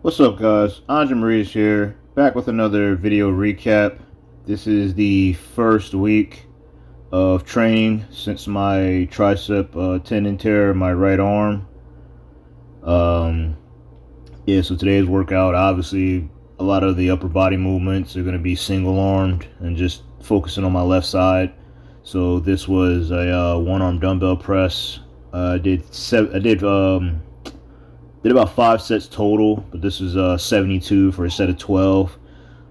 What's up, guys? Andre Maurice here, back with another video recap. This is the first week of training since my tricep tendon tear in my right arm. Yeah, so today's workout, obviously, a lot of the upper body movements are going to be single-armed and just focusing on my left side. So this was a one-arm dumbbell press. I did about 5 sets total, but this is 72 for a set of 12.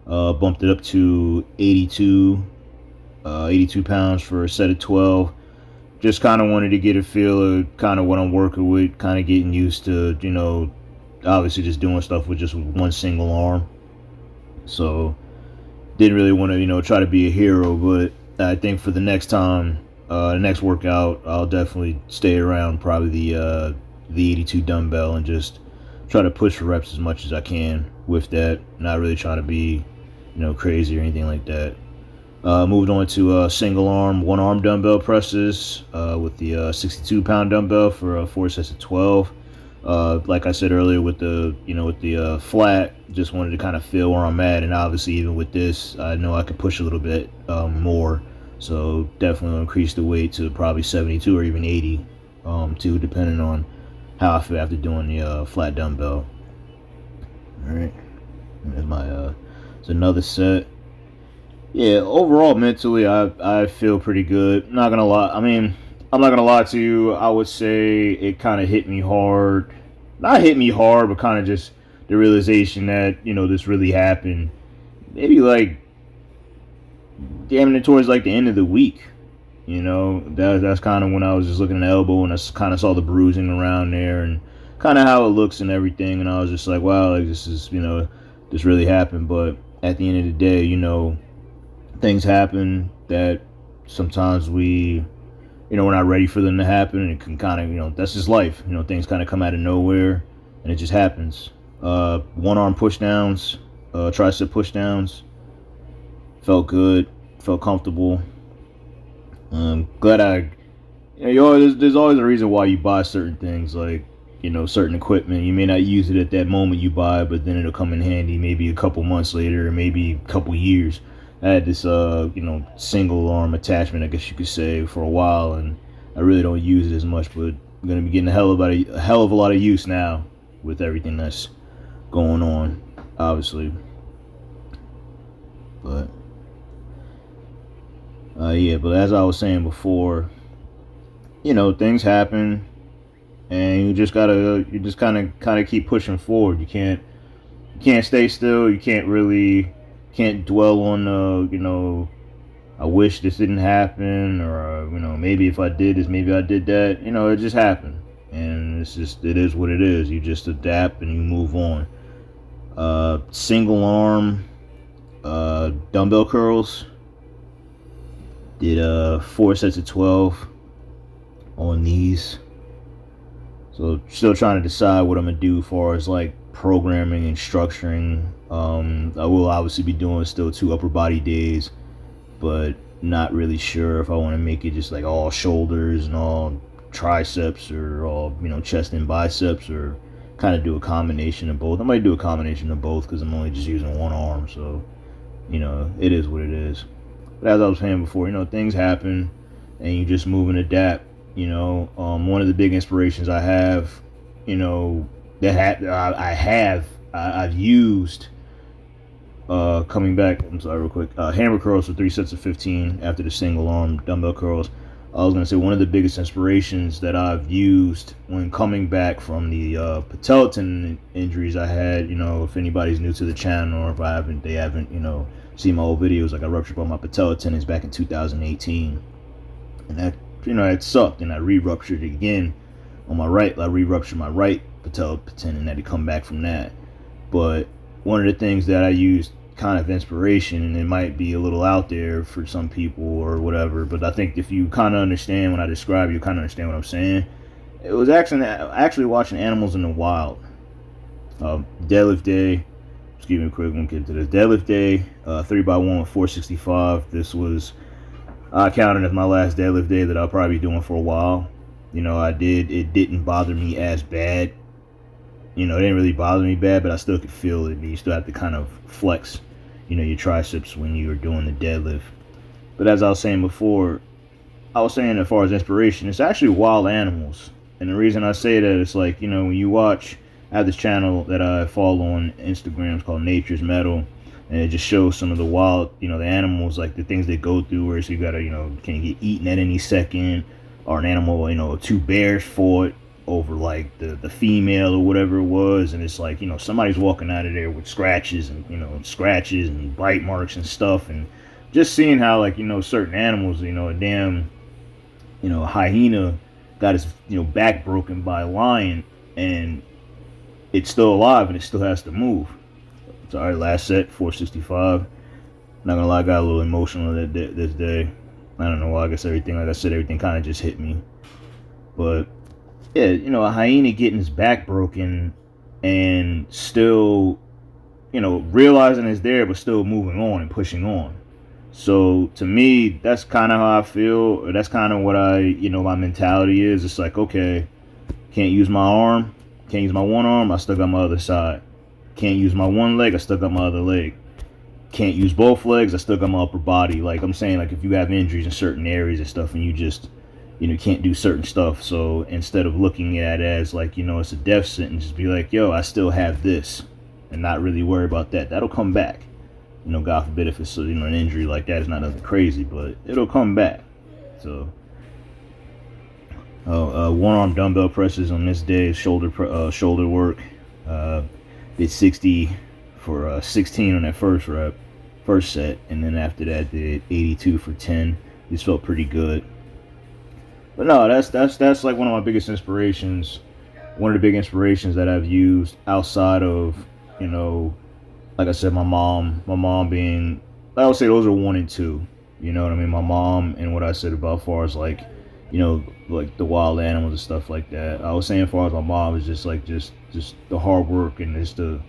Bumped it up to 82 pounds for a set of 12. Just kind of wanted to get a feel of kind of what I'm working with, kind of getting used to, obviously just doing stuff with just one single arm. So didn't really want to, try to be a hero, but I think for the next time, the next workout, I'll definitely stay around probably the 82 dumbbell and just try to push for reps as much as I can with that. Not really trying to be, crazy or anything like that. Moved on to single arm, one arm dumbbell presses with the 62-pound dumbbell for 4 sets of 12. Like I said earlier, with the flat, just wanted to kind of feel where I'm at, and obviously even with this, I know I could push a little bit more. So definitely increase the weight to probably 72 or even 80, too, depending on how I feel after doing the flat dumbbell. All right, there's my it's another set. Yeah, overall mentally, I feel pretty good. Not gonna lie. I mean, I'm not gonna lie to you. I would say it kind of hit me hard. Not hit me hard, but kind of just the realization that this really happened. Maybe like damn it towards like the end of the week. That's kind of when I was just looking at the elbow and I kind of saw the bruising around there and kind of how it looks and everything. And I was just like, wow, like this is, this really happened. But at the end of the day, things happen that sometimes we're not ready for them to happen. And it can kind of, that's just life. Things kind of come out of nowhere and it just happens. One-arm pushdowns, tricep pushdowns. Felt good, felt comfortable. Glad there's always a reason why you buy certain things, like certain equipment. You may not use it at that moment you buy, but then it'll come in handy maybe a couple months later, or maybe a couple years. I had this single arm attachment, I guess you could say, for a while, and I really don't use it as much, but I'm gonna be getting a hell of a lot of use now with everything that's going on, obviously. But yeah, but as I was saying before, things happen, and you just kind of keep pushing forward. You can't stay still. You can't dwell on I wish this didn't happen, or maybe if I did this, maybe I did that. It just happened, and it is what it is. You just adapt and you move on. Single arm dumbbell curls. Did 4 sets of 12 on these. So still trying to decide what I'm gonna do as far as like programming and structuring. I will obviously be doing still 2 upper body days, but not really sure if I want to make it just like all shoulders and all triceps, or all chest and biceps, or kind of do a combination of both. I might do a combination of both because I'm only just using one arm, so it is what it is. But as I was saying before, things happen, and you just move and adapt. One of the big inspirations I have, I've used coming back. I'm sorry, real quick. Hammer curls for 3 sets of 15 after the single arm dumbbell curls. I was gonna say one of the biggest inspirations that I've used when coming back from the patella tendon injuries I had. If anybody's new to the channel, or if they haven't, seen my old videos, like I ruptured both my patella tendons back in 2018, and that it sucked, and I re-ruptured it again on my right. I re-ruptured my right patella tendon, and had to come back from that. But one of the things that I used kind of inspiration, and it might be a little out there for some people or whatever, but I think if you kind of understand when I describe, you kind of understand what I'm saying. It was actually watching animals in the wild. Deadlift day. Excuse me, quick, we'll get to this. Deadlift day, 3x1 with 465. This was, I counted as my last deadlift day that I'll probably be doing for a while. It didn't bother me as bad You know, it didn't really bother me bad, but I still could feel it. You still have to kind of flex, you know, your triceps when you were doing the deadlift. But as I was saying before, I was saying as far as inspiration, it's actually wild animals. And the reason I say that is like, you know, when you watch, I have this channel that I follow on Instagram. It's called Nature's Metal. And it just shows some of the wild, you know, the animals, like the things they go through where so you gotta, you know, can get eaten at any second. Or an animal, you know, two bears fought over like the female or whatever it was. And it's like, you know, somebody's walking out of there with scratches and, you know, scratches and bite marks and stuff. And just seeing how, like, you know, certain animals, you know, a damn, you know, a hyena got his, you know, back broken by a lion, and it's still alive and it still has to move. So, all right, last set, 465. Not gonna lie, I got a little emotional this day. I don't know why. I guess everything, like I said, everything kind of just hit me. But yeah, you know, a hyena getting his back broken and still, you know, realizing it's there, but still moving on and pushing on. So to me, that's kind of how I feel. Or that's kind of what I, you know, my mentality is. It's like, okay, can't use my arm, can't use my one arm, I still got my other side. Can't use my one leg, I still got my other leg. Can't use both legs, I still got my upper body. Like I'm saying, like if you have injuries in certain areas and stuff, and you just, you know, can't do certain stuff. So instead of looking at it as like, you know, it's a death sentence, just be like, yo, I still have this, and not really worry about that. That'll come back. You know, God forbid if it's, you know, an injury like that, it's not nothing crazy, but it'll come back. So, one-arm dumbbell presses on this day, shoulder work. Did 60 for 16 on that first set, and then after that did 82 for 10. This felt pretty good. But no, that's like one of my biggest inspirations. One of the big inspirations that I've used outside of, you know, like I said, my mom being, I would say those are 1 and 2. You know what I mean? My mom and what I said about as far as like, you know, like the wild animals and stuff like that. I was saying as far as my mom is just like just the hard work and just the,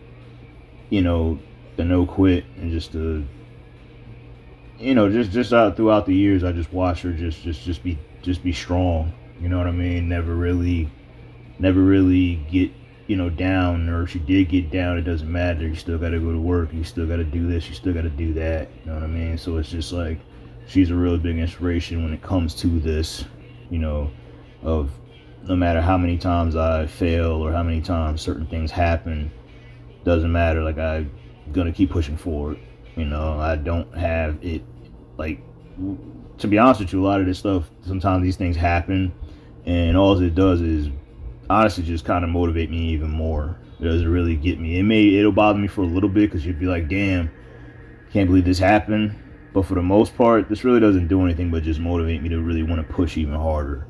you know, the no quit and just the, you know, just out throughout the years, I just watched her just be strong. You know what I mean? Never really get, you know, down, or if she did get down, it doesn't matter. You still got to go to work. You still got to do this. You still got to do that. You know what I mean? So it's just like, she's a really big inspiration when it comes to this, you know, of no matter how many times I fail or how many times certain things happen, doesn't matter. Like, I'm going to keep pushing forward. You know, I don't have it, like, to be honest with you, a lot of this stuff, sometimes these things happen, and all it does is honestly just kind of motivate me even more. It doesn't really get me. It'll bother me for a little bit because you'd be like, damn, can't believe this happened. But for the most part, this really doesn't do anything but just motivate me to really want to push even harder,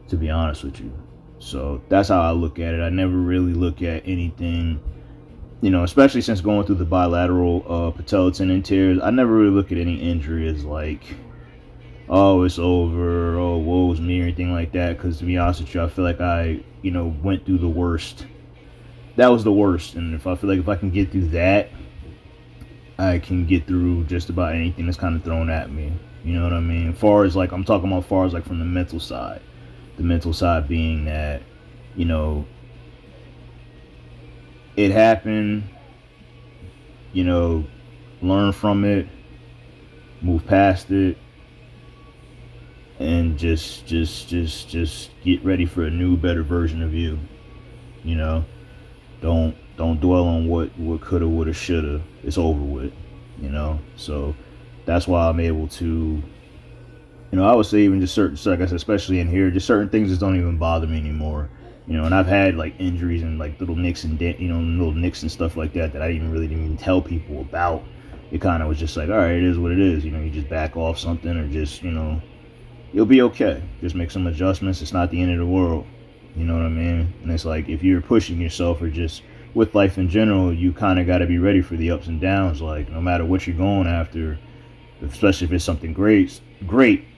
to be honest with you. So that's how I look at it. I never really look at anything, you know, especially since going through the bilateral patella tendon tears, I never really look at any injury as like, oh, it's over, oh, woe's me, or anything like that. Because to be honest with you, I feel like I, you know, went through the worst. That was the worst. And if I feel like if I can get through that, I can get through just about anything that's kind of thrown at me. You know what I mean? As far as like, I'm talking about as far as like from the mental side. The mental side being that, you know, it happened, you know, learn from it, move past it, and just get ready for a new, better version of you. You know, don't dwell on what coulda, woulda, shoulda. It's over with. You know, so that's why I'm able to, you know, I would say even just certain, like I said, especially in here, just certain things just don't even bother me anymore. You know, and I've had like injuries and like little nicks and little nicks and stuff like that I didn't even tell people about. It kind of was just like, all right, it is what it is. You know, you just back off something, or just, you know, you'll be okay. Just make some adjustments. It's not the end of the world. You know what I mean? And it's like, if you're pushing yourself, or just with life in general, you kind of got to be ready for the ups and downs. Like, no matter what you're going after, especially if it's something great,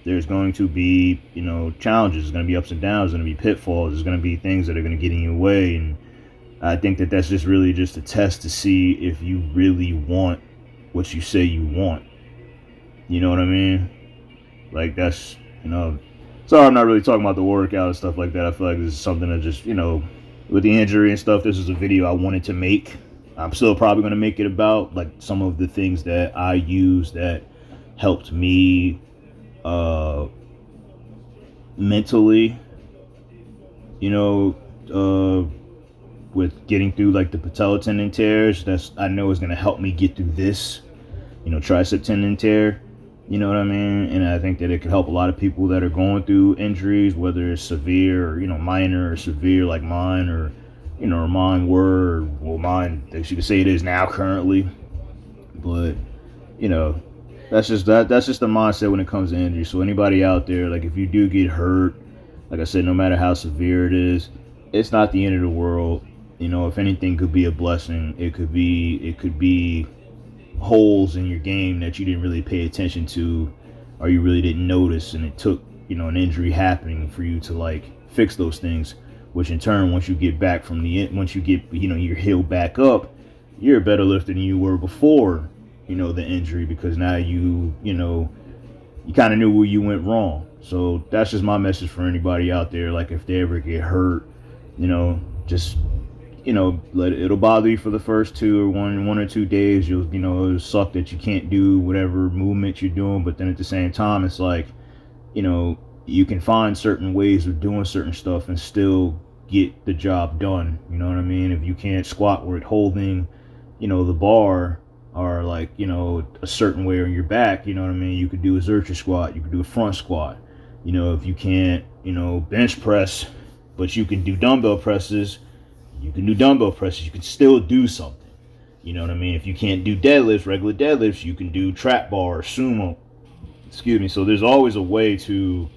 there's going to be, you know, challenges. There's going to be ups and downs. There's going to be pitfalls. There's going to be things that are going to get in your way. And I think that that's just really just a test to see if you really want what you say you want. You know what I mean? Like, that's, you know, sorry I'm not really talking about the workout and stuff like that. I feel like this is something that just, you know, with the injury and stuff, this is a video I wanted to make. I'm still probably going to make it about like some of the things that I use that helped me mentally, you know, with getting through like the patella tendon tears. That's, I know, is going to help me get through this, tricep tendon tear. You know what I mean? And I think that it could help a lot of people that are going through injuries, whether it's severe or, minor or severe like mine, or, or mine were, well, mine, as you could say, it is now currently. But, that's just the mindset when it comes to injury. So anybody out there, like if you do get hurt, like I said, no matter how severe it is, it's not the end of the world. If anything, could be a blessing. It could be holes in your game that you didn't really pay attention to, or you really didn't notice, and it took an injury happening for you to like fix those things, which in turn, once you get your heel back up, you're a better lifter than you were before the injury, because now you kind of knew where you went wrong. So that's just my message for anybody out there. Like if they ever get hurt, just it'll bother you for the first one or 2 days. It'll suck that you can't do whatever movement you're doing, but then at the same time, it's like, you can find certain ways of doing certain stuff and still get the job done. You know what I mean? If you can't squat with holding, the bar, or like, a certain way on your back, you know what I mean? You could do a Zercher squat, you could do a front squat. If you can't, bench press, but you can do dumbbell presses, you can do dumbbell presses. You can still do something. You know what I mean? If you can't do deadlifts, regular deadlifts, you can do trap bar or sumo. Excuse me. So there's always a way to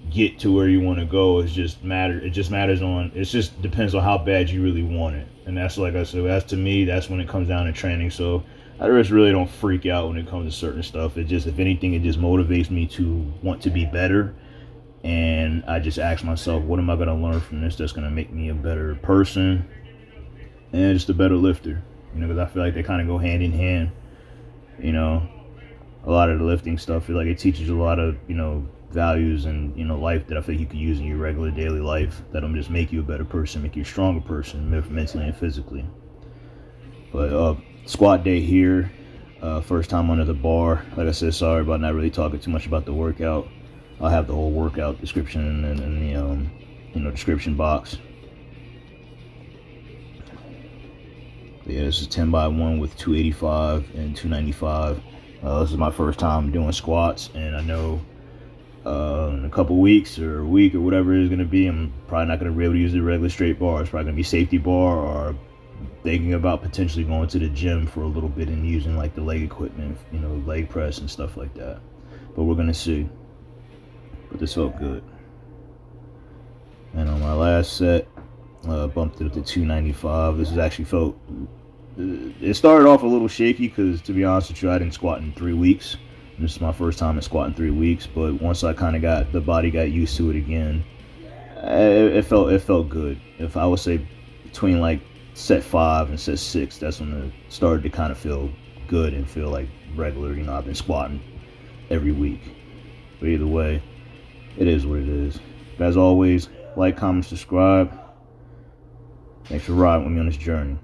get to where you want to go. It just depends on how bad you really want it. And that's, like I said, that's, to me, that's when it comes down to training. So I just really don't freak out when it comes to certain stuff. It just, if anything, it just motivates me to want to be better. And I just ask myself, what am I going to learn from this that's going to make me a better person and just a better lifter? Because I feel like they kind of go hand in hand. A lot of the lifting stuff, I feel like it teaches you a lot of, values and, life that I feel like you can use in your regular daily life that'll just make you a better person, make you a stronger person, mentally and physically. But squat day here, first time under the bar. Like I said, sorry about not really talking too much about the workout. I'll have the whole workout description in the description box. But yeah, this is 10 by 1 with 285 and 295. This is my first time doing squats, and I know in a couple weeks or a week or whatever it is going to be, I'm probably not going to be able to use the regular straight bar. It's probably going to be safety bar, or thinking about potentially going to the gym for a little bit and using like the leg equipment, leg press and stuff like that. But we're going to see. But this felt good. And on my last set, bumped it up to 295. This has actually felt, it started off a little shaky because, to be honest with you, I didn't squat in 3 weeks. This is my first time in squat in 3 weeks, but once I kind of the body got used to it again, it felt good. If I would say between like set 5 and set 6, that's when it started to kind of feel good and feel like regular. I've been squatting every week. But either way, it is what it is. As always, like, comment, subscribe. Thanks for riding with me on this journey.